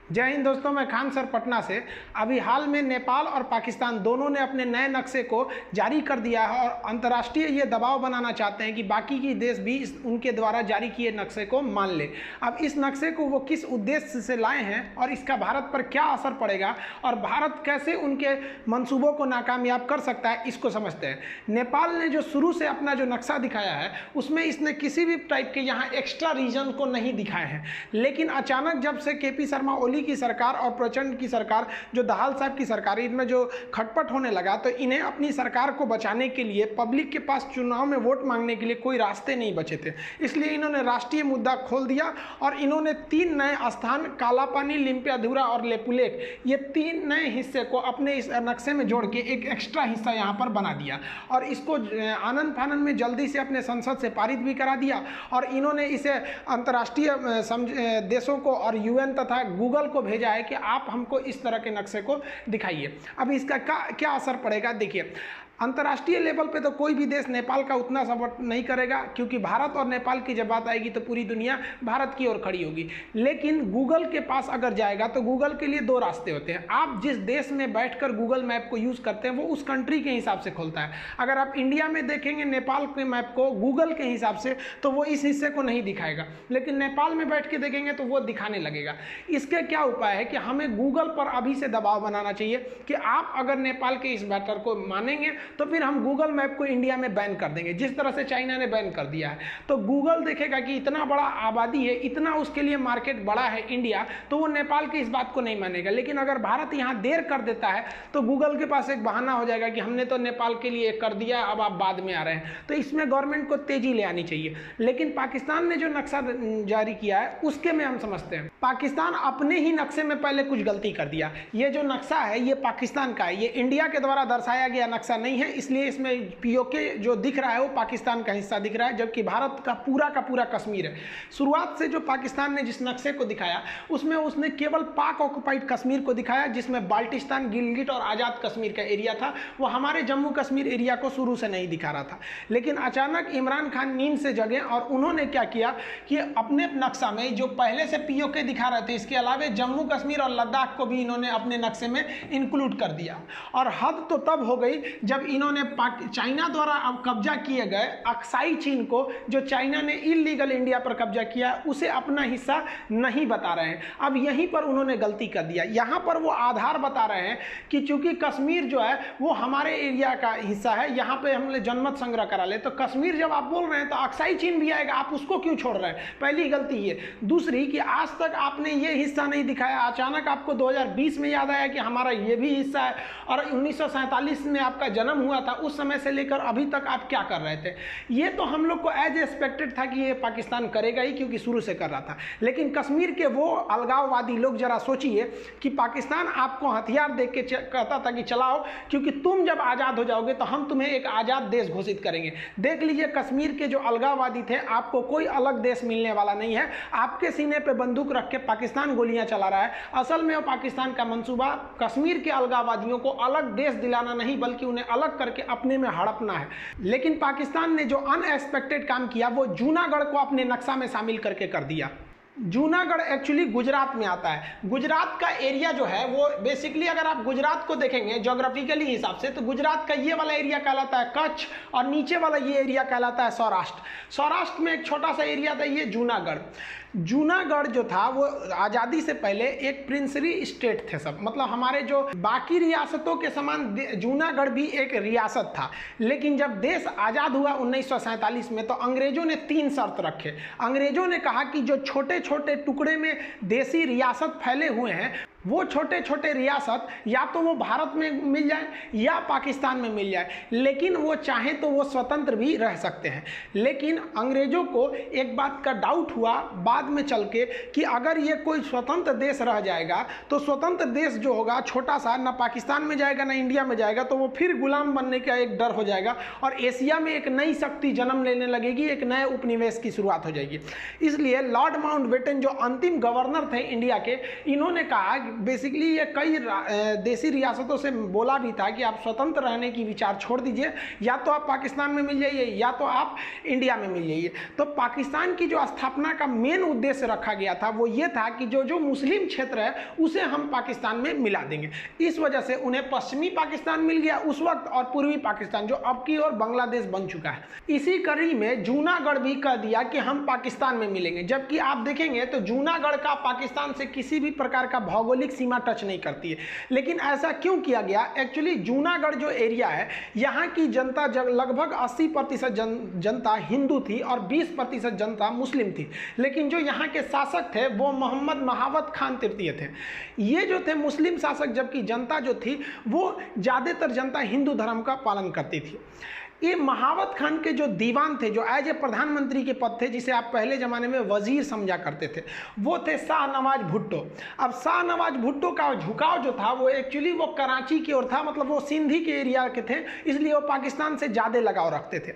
जय हिंद दोस्तों, मैं खान सर पटना से। अभी हाल में नेपाल और पाकिस्तान दोनों ने अपने नए नक्शे को जारी कर दिया है और अंतर्राष्ट्रीय ये दबाव बनाना चाहते हैं कि बाकी के देश भी उनके द्वारा जारी किए नक्शे को मान ले। अब इस नक्शे को वो किस उद्देश्य से लाए हैं और इसका भारत पर क्या असर पड़ेगा और भारत कैसे उनके मंसूबों को नाकामयाब कर सकता है, इसको समझते हैं। नेपाल ने जो शुरू से अपना जो नक्शा दिखाया है उसमें इसने किसी भी टाइप के यहाँ एक्स्ट्रा रीजन को नहीं दिखाए हैं, लेकिन अचानक जब से केपी शर्मा ओली की सरकार और प्रचंड की सरकार, जो दाहाल साहब की सरकार, इनमें जो खटपट होने लगा तो इन्हें अपनी सरकार को बचाने के लिए पब्लिक के पास चुनाव में वोट मांगने के लिए कोई रास्ते नहीं बचे थे। इसलिए इन्होंने राष्ट्रीय मुद्दा खोल दिया और इन्होंने 3 नए स्थान, कालापानी, लिम्पियाधुरा और लेपुलेख, ये 3 नए हिस्से को अपने इस नक्शे में जोड़ के एक एक्स्ट्रा हिस्सा यहाँ पर बना दिया और इसको आनंद फानंद में जल्दी से अपने संसद से पारित भी करा दिया और इन्होंने इसे अंतर्राष्ट्रीय देशों को और यूएन तथा गूगल को भेजा है कि आप हमको इस तरह के नक्शे को दिखाइए। अब इसका क्या असर पड़ेगा, देखिए। अंतर्राष्ट्रीय लेवल पे तो कोई भी देश नेपाल का उतना सपोर्ट नहीं करेगा, क्योंकि भारत और नेपाल की जब बात आएगी तो पूरी दुनिया भारत की ओर खड़ी होगी। लेकिन गूगल के पास अगर जाएगा तो गूगल के लिए 2 रास्ते होते हैं। आप जिस देश में बैठकर गूगल मैप को यूज़ करते हैं वो उस कंट्री के हिसाब से खोलता है। अगर आप इंडिया में देखेंगे नेपाल के मैप को गूगल के हिसाब से तो वो इस हिस्से को नहीं दिखाएगा, लेकिन नेपाल में बैठ के देखेंगे तो वो दिखाने लगेगा। इसके क्या उपाय है कि हमें गूगल पर अभी से दबाव बनाना चाहिए कि आप अगर नेपाल के इस मैटर को मानेंगे तो फिर हम गूगल मैप को इंडिया में बैन कर देंगे, जिस तरह से चाइना ने बैन कर दिया है। तो गूगल देखेगा कि इतना बड़ा आबादी है, इतना उसके लिए मार्केट बड़ा है इंडिया, तो वो नेपाल की इस बात को नहीं मानेगा। लेकिन अगर भारत यहाँ देर कर देता है तो गूगल के पास एक बहाना हो जाएगा कि हमने तो नेपाल के लिए कर दिया, अब आप बाद में आ रहे हैं। तो इसमें गवर्नमेंट को तेजी ले आनी चाहिए। लेकिन पाकिस्तान ने जो नक्शा जारी किया है उसके में हम समझते हैं पाकिस्तान अपने ही नक्शे में पहले कुछ गलती कर दिया। ये जो नक्शा है ये पाकिस्तान का है, ये इंडिया के द्वारा दर्शाया गया नक्शा नहीं है, इसलिए इसमें पीओके जो दिख रहा है वो पाकिस्तान का हिस्सा दिख रहा है, जबकि भारत का पूरा कश्मीर है। शुरुआत से जो पाकिस्तान ने जिस नक्शे को दिखाया उसमें उसने केवल पाक ऑक्युपाइड कश्मीर को दिखाया, जिसमें बाल्टिस्तान, गिलगिट और आज़ाद कश्मीर का एरिया था। वो हमारे जम्मू कश्मीर एरिया को शुरू से नहीं दिखा रहा था। लेकिन अचानक इमरान खान नींद से जगे और उन्होंने क्या किया कि अपने नक्शा में जो पहले से पीओके दिखा रहे थे, इसके अलावा जम्मू कश्मीर और लद्दाख को भी इन्होंने अपने नक्शे में इंक्लूड कर दिया। और हद तो तब हो गई जब इन्होंने चाइना द्वारा अब कब्जा किए गए अक्साई चीन को, जो चाइना ने इलीगल इंडिया पर कब्जा किया, उसे अपना हिस्सा नहीं बता रहे हैं। अब यहीं पर उन्होंने गलती कर दिया। यहाँ पर वो आधार बता रहे हैं कि चूंकि कश्मीर जो है वो हमारे एरिया का हिस्सा है, यहाँ पे हमने जनमत संग्रह करा ले, तो कश्मीर जब आप बोल रहे हैं तो अक्साई चीन भी आएगा, आप उसको क्यों छोड़ रहे हैं? पहली गलती ये। दूसरी कि आज तक आपने ये हिस्सा नहीं दिखाया, अचानक आपको 2020 में याद आया कि हमारा ये भी हिस्सा है, और 1947 में आपका जन्म हुआ था, उस समय से लेकर अभी तक आप क्या कर रहे थे? ये तो हम लोग को एज एक्सपेक्टेड था कि ये पाकिस्तान करेगा ही, क्योंकि शुरू से कर रहा था। लेकिन कश्मीर के वो अलगाववादी लोग, जरा सोचिए कि पाकिस्तान आपको हथियार दे के कहता था कि चलाओ, क्योंकि तुम जब आज़ाद हो जाओगे तो हम तुम्हें एक आज़ाद देश घोषित करेंगे। देख लीजिए, कश्मीर के जो अलगाववादी थे, आपको कोई अलग देश मिलने वाला नहीं है। आपके सीने पे बंदूक रख के पाकिस्तान गोलियां चला रहा है। असल में वो पाकिस्तान का मंसूबा कश्मीर के अलगाववादियों को अलग देश दिलाना नहीं, बल्कि उन्हें अलग करके अपने में हड़पना है। लेकिन पाकिस्तान ने जो अनएक्सपेक्टेड काम किया वो जूनागढ़ को अपने नक्शा में शामिल करके कर दिया। जूनागढ़ एक्चुअली गुजरात में आता है। गुजरात का एरिया जो है वो बेसिकली, अगर आप गुजरात को देखेंगे ज्योग्राफिकली हिसाब से, तो गुजरात का ये वाला एरिया कहलाता है कच्छ और नीचे वाला ये एरिया कहलाता है सौराष्ट्र। सौराष्ट्र में एक छोटा सा एरिया था ये जूनागढ़। जूनागढ़ जो था वो आज़ादी से पहले एक प्रिंसली स्टेट थे सब, मतलब हमारे जो बाकी रियासतों के समान जूनागढ़ भी एक रियासत था। लेकिन जब देश आज़ाद हुआ 1947 में, तो अंग्रेजों ने 3 शर्त रखे। अंग्रेजों ने कहा कि जो छोटे छोटे टुकड़े में देसी रियासत फैले हुए हैं, वो छोटे छोटे रियासत या तो वो भारत में मिल जाए या पाकिस्तान में मिल जाए, लेकिन वो चाहे तो वो स्वतंत्र भी रह सकते हैं। लेकिन अंग्रेजों को एक बात का डाउट हुआ बाद में चल के कि अगर ये कोई स्वतंत्र देश रह जाएगा तो स्वतंत्र देश जो होगा छोटा सा, ना पाकिस्तान में जाएगा ना इंडिया में जाएगा, तो वो फिर गुलाम बनने का एक डर हो जाएगा और एशिया में एक नई शक्ति जन्म लेने लगेगी, एक नए उपनिवेश की शुरुआत हो जाएगी। इसलिए लॉर्ड माउंटबेटन जो अंतिम गवर्नर थे इंडिया के, इन्होंने कहा बेसिकली ये कई देसी रियासतों से बोला भी था कि आप स्वतंत्र रहने की विचार छोड़ दीजिए, या तो आप पाकिस्तान में मिल जाइए या तो आप इंडिया में मिल जाइए। तो पाकिस्तान की जो स्थापना का मेन उद्देश्य रखा गया था वो ये था कि जो जो मुस्लिम क्षेत्र है उसे हम पाकिस्तान में मिला देंगे। इस वजह से उन्हें पश्चिमी पाकिस्तान मिल गया उस वक्त, और पूर्वी पाकिस्तान जो अब की ओर बांग्लादेश बन चुका है। इसी कड़ी में जूनागढ़ भी कह दिया कि हम पाकिस्तान में मिलेंगे, जबकि आप देखेंगे तो जूनागढ़ का पाकिस्तान से किसी भी प्रकार का भौगोलिक सीमा टच नहीं करती है। लेकिन ऐसा क्यों किया गया? एक्चुअली जूनागढ़ जो एरिया है, यहाँ की जनता लगभग 80% जनता हिंदू थी और 20% जनता मुस्लिम थी। लेकिन जो यहाँ के शासक थे वो मोहम्मद महावत खान तृतीय थे। ये जो थे मुस्लिम शासक, जबकि जनता जो थी वो ज़्यादातर जनता हिंदू धर्म का पालन करती थी। ये महावत खान के जो दीवान थे, जो एज ए प्रधानमंत्री के पद थे, जिसे आप पहले ज़माने में वजीर समझा करते थे, वो थे शाहनवाज भुट्टो। अब शाहनवाज भुट्टो का झुकाव जो था वो एक्चुअली वो कराची की ओर था, मतलब वो सिंधी के एरिया के थे, इसलिए वो पाकिस्तान से ज़्यादा लगाव रखते थे।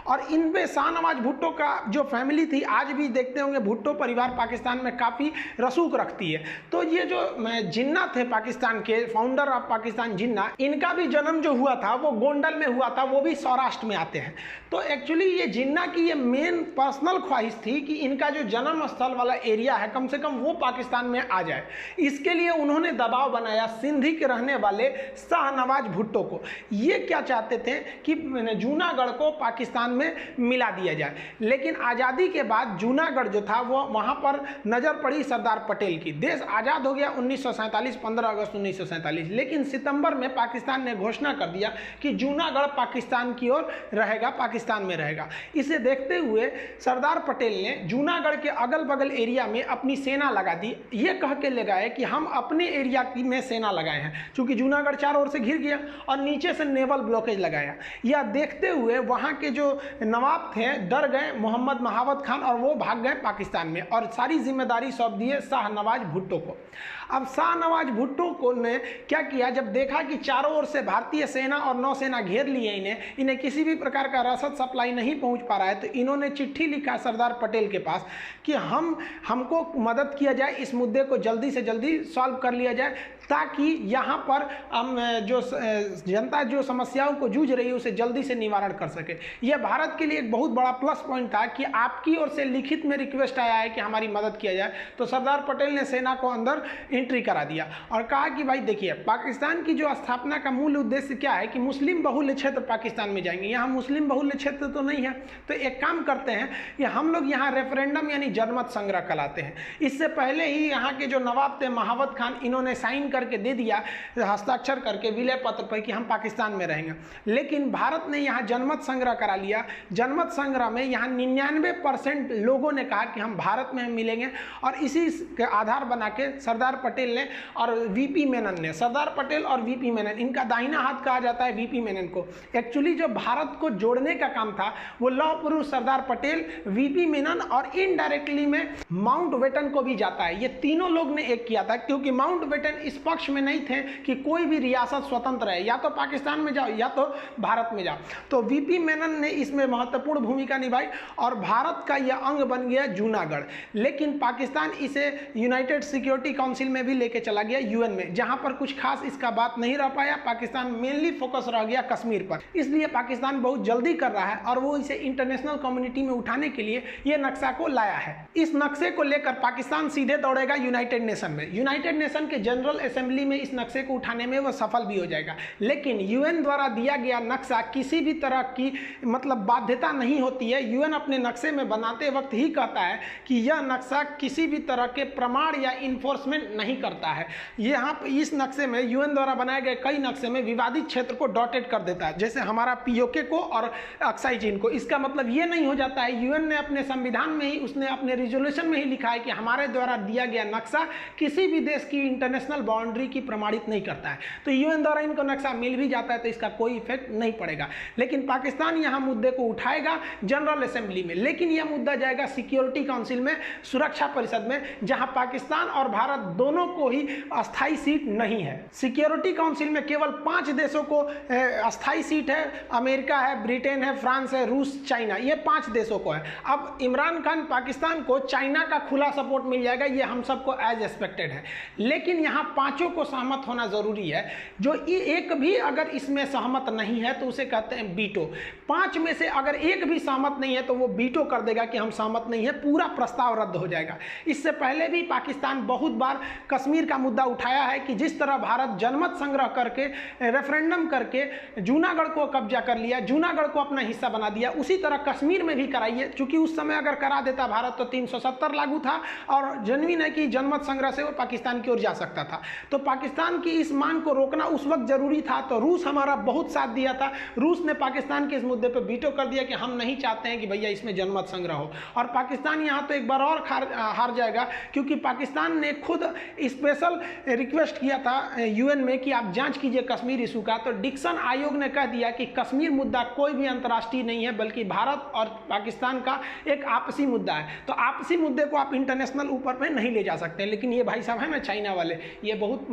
और इनमें शाहनवाज भुट्टो का जो फैमिली थी, आज भी देखते होंगे भुट्टो परिवार पाकिस्तान में काफ़ी रसूख रखती है। तो ये जो जिन्ना थे पाकिस्तान के फाउंडर ऑफ पाकिस्तान जिन्ना, इनका भी जन्म जो हुआ था वो गोंडल में हुआ था, वो भी सौराष्ट्र में आते हैं। तो एक्चुअली ये जिन्ना की ये मेन पर्सनल ख्वाहिश थी कि इनका जो जन्म स्थल वाला एरिया है कम से कम वो पाकिस्तान में आ जाए। इसके लिए उन्होंने दबाव बनाया सिंधी के रहने वाले शाहनवाज भुट्टो को। ये क्या चाहते थे कि जूनागढ़ को पाकिस्तान में मिला दिया जाए। लेकिन आज़ादी के बाद जूनागढ़ जो था वो वहाँ पर नज़र पड़ी सरदार पटेल की। देश आज़ाद हो गया 1947, 15 अगस्त 1947। लेकिन सितंबर में पाकिस्तान ने घोषणा कर दिया कि जूनागढ़ पाकिस्तान की ओर रहेगा, पाकिस्तान में रहेगा। इसे देखते हुए सरदार पटेल ने जूनागढ़ के अगल बगल एरिया में अपनी सेना लगा दी। ये कह के लगाए कि हम अपने एरिया में सेना लगाए हैं, चूँकि जूनागढ़ चारों ओर से घिर गया, और नीचे से नेवल ब्लॉकेज लगाया। यह देखते हुए वहाँ के जो नवाब थे डर गए मोहम्मद महावत खान, और वो भाग गए पाकिस्तान में, और सारी जिम्मेदारी सौंप दिए शाहनवाज भुट्टो को। अब शाहनवाज भुट्टो को ने क्या किया, जब देखा कि चारों ओर से भारतीय सेना और नौसेना घेर लिए इन्हें किसी भी प्रकार का रसद सप्लाई नहीं पहुंच पा रहा है, तो इन्होंने चिट्ठी लिखा सरदार पटेल के पास कि हमको मदद किया जाए, इस मुद्दे को जल्दी से जल्दी सॉल्व कर लिया जाए, ताकि यहाँ पर हम जो जनता जो समस्याओं को जूझ रही है उसे जल्दी से निवारण कर सके। यह भारत के लिए एक बहुत बड़ा प्लस पॉइंट था कि आपकी ओर से लिखित में रिक्वेस्ट आया है कि हमारी मदद किया जाए। तो सरदार पटेल ने सेना को अंदर एंट्री करा दिया और कहा कि भाई देखिए, पाकिस्तान की जो स्थापना का मूल उद्देश्य क्या है कि मुस्लिम बहुल्य क्षेत्र पाकिस्तान में जाएंगे। यहाँ मुस्लिम बहुल्य क्षेत्र तो नहीं है, तो एक काम करते हैं कि हम लोग यहाँ रेफरेंडम यानी जनमत संग्रह कराते हैं। इससे पहले ही यहाँ के जो नवाब थे महावत खान, इन्होंने साइन करके दे दिया, हस्ताक्षर करके विलय पत्र पर कि हम पाकिस्तान में रहेंगे। लेकिन भारत ने यहाँ जनमत संग्रह करा लिया। जनमत संग्रह में यहाँ 99% लोगों ने कहा कि हम भारत में मिलेंगे, और इसी के आधार बना के सरदार पटेल ने और वीपी मेनन ने, सरदार पटेल और वीपी मेनन, इनका दाहिना हाथ कहा जाता है वीपी मेनन को। एक्चुअली जो भारत को जोड़ने का काम था वो लौह पुरुष सरदार पटेल, वीपी मेनन और इनडायरेक्टली में माउंटबेटन को भी जाता है। ये तीनों लोग ने एक किया था, क्योंकि माउंटबेटन इस पक्ष में नहीं थे कि कोई भी रियासत स्वतंत्र है, या तो पाकिस्तान में जाओ या तो भारत में जाओ। तो वीपी मेनन ने इसमें महत्वपूर्ण भूमिका निभाई और भारत का यह अंग बन गया जूनागढ़। लेकिन पाकिस्तान इसे यूनाइटेड सिक्योरिटी काउंसिल में भी लेके चला गया, यूएन में, जहां पर कुछ खास इसका बात नहीं रह पाया। पाकिस्तान मेनली फोकस रह गया कश्मीर पर। इसलिए पाकिस्तान बहुत जल्दी कर रहा है और वो इसे इंटरनेशनल कम्युनिटी में उठाने के लिए ये नक्शा को लाया है। इस नक्शे को लेकर पाकिस्तान सीधे दौड़ेगा यूनाइटेड नेशन में। यूनाइटेड नेशन के जनरल असेंबली में इस नक्शे को उठाने में वह सफल भी हो जाएगा। लेकिन यूएन द्वारा दिया गया नक्शा किसी भी तरह की मतलब बाध्यता नहीं होती है। यूएन अपने नक्शे में बनाते वक्त ही कहता है कि यह नक्शा किसी भी तरह के प्रमाण या इन्फोर्समेंट नहीं करता है। यहाँ इस नक्शे में यूएन द्वारा बनाए गए कई नक्शे में विवादित क्षेत्र को डॉटेड कर देता है, जैसे हमारा पीओके को और अक्साई चीन को। इसका मतलब ये नहीं हो जाता है, यूएन ने अपने संविधान में ही, उसने अपने रिजोल्यूशन में ही लिखा है कि हमारे द्वारा दिया गया नक्शा किसी भी देश की इंटरनेशनल बाउंड्री की प्रमाणित नहीं करता है। तो यूएन द्वारा इनको नक्शा मिल भी जाता है तो इसका कोई इफेक्ट नहीं पड़ेगा। लेकिन पाकिस्तान यहाँ मुद्दे को उठाएगा जनरल असेंबली में, लेकिन यह मुद्दा जाएगा सिक्योरिटी काउंसिल में, सुरक्षा परिषद में, जहां पाकिस्तान और भारत दोनों को ही अस्थायी सीट नहीं है। सिक्योरिटी काउंसिल में केवल 5 देशों को अस्थायी सीट है, अमेरिका है, ब्रिटेन है, फ्रांस है, रूस, चाइना, ये 5 देशों को है। अब इमरान खान पाकिस्तान को चाइना का खुला सपोर्ट मिल जाएगा, ये हम सबको एज एक्सपेक्टेड है, लेकिन यहाँ पांचों को सहमत होना जरूरी है। जो एक भी अगर इसमें सहमत नहीं है तो उसे कहते हैं बीटो। 5 में से अगर एक भी सहमत नहीं है तो वो बीटो कर देगा कि हम सहमत नहीं है, पूरा प्रस्ताव रद्द हो जाएगा। इससे पहले भी पाकिस्तान बहुत बार कश्मीर का मुद्दा उठाया है कि जिस तरह भारत जनमत संग्रह करके, रेफरेंडम करके जूनागढ़ को कब्जा कर लिया, जूनागढ़ को अपना हिस्सा बना दिया, उसी तरह कश्मीर में भी कराइए। चूंकि उस समय अगर करा देता भारत तो 370 लागू था और जेन्युइन है कि जनमत संग्रह से वो पाकिस्तान की ओर जा सकता था। तो पाकिस्तान की इस मांग को रोकना उस वक्त जरूरी था। तो रूस हमारा बहुत साथ दिया था। रूस ने पाकिस्तान के इस मुद्दे पर वीटो कर दिया कि हम नहीं चाहते हैं कि भैया इसमें जनमत संग्रह हो। और पाकिस्तान यहाँ तो एक बार और हार जाएगा, क्योंकि पाकिस्तान ने खुद स्पेशल रिक्वेस्ट किया था यूएन में कि आप जांच कीजिए कश्मीर इशू का। तो डिक्सन आयोग ने कह दिया कि कश्मीर मुद्दा कोई भी अंतर्राष्ट्रीय नहीं है, बल्कि भारत और पाकिस्तान का एक आपसी मुद्दा है। तो आपसी मुद्दे को आप इंटरनेशनल ऊपर में नहीं ले जा सकते। लेकिन ये भाई साहब है ना चाइना वाले, ये बहुत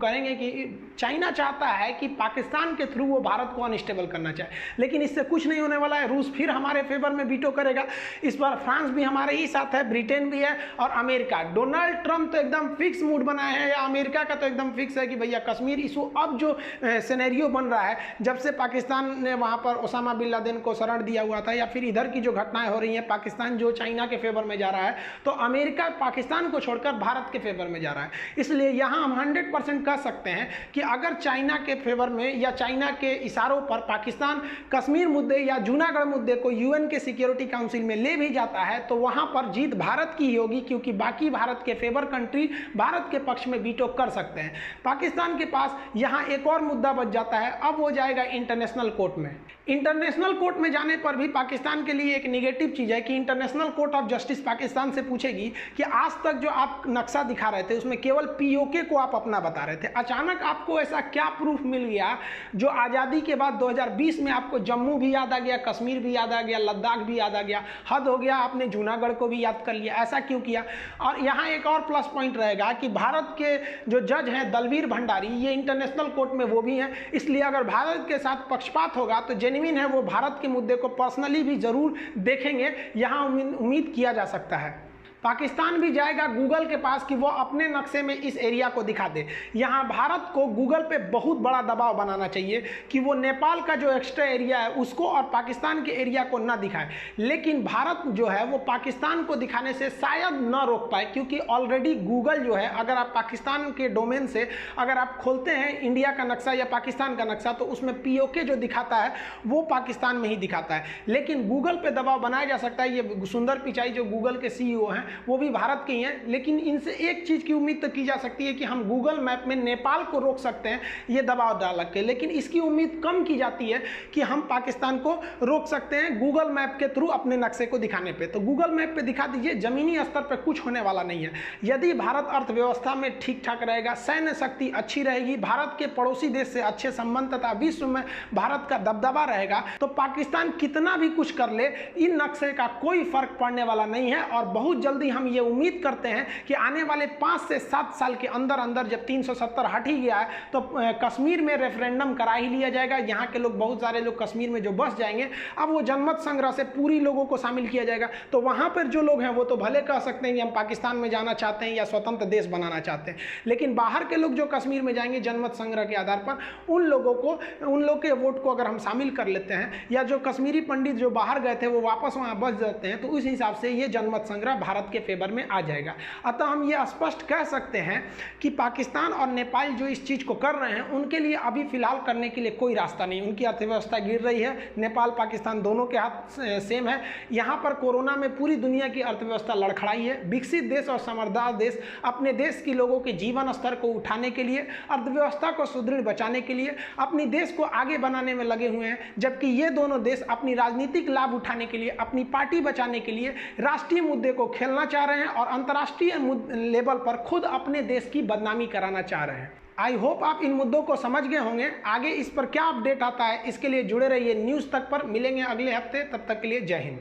कहेंगे कि चाइना चाहता है कि पाकिस्तान के थ्रू वो भारत को अनस्टेबल करना चाहे, लेकिन इससे कुछ नहीं होने वाला है। रूस फिर हमारे फेवर में वीटो करेगा। इस बार फ्रांस भी हमारे ही साथ है, ब्रिटेन भी है और अमेरिका। डोनाल्ड ट्रंप तो एकदम फिक्स मूड बनाए हैं, या अमेरिका का तो एकदम फिक्स है कि भैया कश्मीर इशू अब जो सिनेरियो बन रहा है, जब से पाकिस्तान ने वहां पर ओसामा बिन लादेन को शरण दिया हुआ था, या फिर इधर की जो घटनाएं हो रही हैं, पाकिस्तान जो चाइना के फेवर में जा रहा है, तो अमेरिका पाकिस्तान को छोड़कर भारत के फेवर में जा रहा है। इसलिए यहां हम 100% कह सकते हैं कि अगर चाइना के फेवर में या चाइना के इशारों पर पाकिस्तान कश्मीर मुद्दे या जूनागढ़ मुद्दे को यूएन के सिक्योरिटी काउंसिल में ले भी जाता है, तो वहां पर जीत भारत की ही होगी, क्योंकि बाकी भारत के फेवर कंट्री भारत के पक्ष में वीटो कर सकते हैं। पाकिस्तान के पास यहां एक और मुद्दा बच जाता है, अब वो जाएगा इंटरनेशनल कोर्ट में। इंटरनेशनल कोर्ट में जाने पर भी पाकिस्तान के लिए एक निगेटिव चीज है कि international court of justice Pakistan से पूछेगी कि आज तक जो आप नक्शा दिखा रहे थे उसमें केवल पीओके को आप अपना बता रहे थे, अचानक आपको ऐसा क्या प्रूफ मिल गया जो आज़ादी के बाद 2020 में आपको जम्मू भी याद आ गया, कश्मीर भी याद आ गया, लद्दाख भी याद आ गया, हद हो गया आपने जूनागढ़ को भी याद कर लिया, ऐसा क्यों किया? और यहाँ एक और प्लस पॉइंट रहेगा कि भारत के जो जज हैं दलवीर भंडारी, ये इंटरनेशनल कोर्ट में वो भी हैं, इसलिए अगर भारत के साथ पक्षपात होगा तो जेन्युइन है वो भारत के मुद्दे को पर्सनली भी जरूर देखेंगे, यहाँ उम्मीद किया जा सकता है। पाकिस्तान भी जाएगा गूगल के पास कि वो अपने नक्शे में इस एरिया को दिखा दे। यहाँ भारत को गूगल पे बहुत बड़ा दबाव बनाना चाहिए कि वो नेपाल का जो एक्स्ट्रा एरिया है उसको और पाकिस्तान के एरिया को ना दिखाए। लेकिन भारत जो है वो पाकिस्तान को दिखाने से शायद न रोक पाए, क्योंकि ऑलरेडी गूगल जो है, अगर आप पाकिस्तान के डोमेन से अगर आप खोलते हैं इंडिया का नक्शा या पाकिस्तान का नक्शा, तो उसमें पीओके जो दिखाता है वो पाकिस्तान में ही दिखाता है। लेकिन गूगल पे दबाव बनाया जा सकता है। ये सुंदर पिचाई जो गूगल के सीईओ हैं वो भी भारत के ही हैं, लेकिन इनसे एक चीज की उम्मीद तो की जा सकती है कि हम गूगल मैप में नेपाल को रोक सकते हैं, ये दबाव डाल के। लेकिन इसकी उम्मीद कम की जाती है कि हम पाकिस्तान को रोक सकते हैं गूगल मैप के थ्रू अपने नक्शे को दिखाने पे। तो गूगल मैप पे दिखा दीजिए, जमीनी स्तर पे कुछ होने वाला नहीं है। यदि भारत अर्थव्यवस्था में ठीक ठाक रहेगा, सैन्य शक्ति अच्छी रहेगी, भारत के पड़ोसी देश से अच्छे संबंध तथा विश्व में भारत का दबदबा रहेगा, तो पाकिस्तान कितना भी कुछ कर ले, इन नक्शे का कोई फर्क पड़ने वाला नहीं है। और बहुत जल्दी हम ये उम्मीद करते हैं कि आने वाले 5 से 7 साल के अंदर अंदर जब 370 हट ही गया है तो कश्मीर में रेफरेंडम करा ही लिया जाएगा। यहाँ के लोग, बहुत सारे लोग कश्मीर में जो बस जाएंगे, अब वो जनमत संग्रह से पूरी लोगों को शामिल किया जाएगा। तो वहाँ पर जो लोग हैं वो तो भले कह सकते हैं कि हम पाकिस्तान में जाना चाहते हैं या स्वतंत्र देश बनाना चाहते हैं, लेकिन बाहर के लोग जो कश्मीर में जाएंगे जनमत संग्रह के आधार पर, उन लोगों को, उन लोग के वोट को अगर हम शामिल कर लेते हैं, या जो कश्मीरी पंडित जो बाहर गए थे वो वापस वहाँ बस जाते हैं, तो उस हिसाब से ये जनमत संग्रह भारत के फेवर में आ जाएगा। अतः हम ये स्पष्ट कह सकते हैं कि पाकिस्तान और नेपाल जो इस चीज को कर रहे हैं, उनके लिए अभी फिलहाल करने के लिए कोई रास्ता नहीं। उनकी अर्थव्यवस्था गिर रही है, नेपाल पाकिस्तान दोनों के हाथ सेम है। यहाँ पर कोरोना में पूरी दुनिया की अर्थव्यवस्था लड़खड़ाई है। विकसित देश और समझदार देश अपने देश के लोगों के जीवन स्तर को उठाने के लिए, अर्थव्यवस्था को सुदृढ़ बचाने के लिए, अपनी देश को आगे बनाने में लगे हुए हैं, जबकि ये दोनों देश अपनी राजनीतिक लाभ उठाने के लिए, अपनी पार्टी बचाने के लिए राष्ट्रीय मुद्दे को खेलना चाह रहे हैं और अंतर्राष्ट्रीय लेवल पर खुद अपने देश की बदनामी कराना चाह रहे हैं। आई होप आप इन मुद्दों को समझ गए होंगे। आगे इस पर क्या अपडेट आता है इसके लिए जुड़े रहिए न्यूज़ तक पर। मिलेंगे अगले हफ्ते, तब तक के लिए जय हिंद।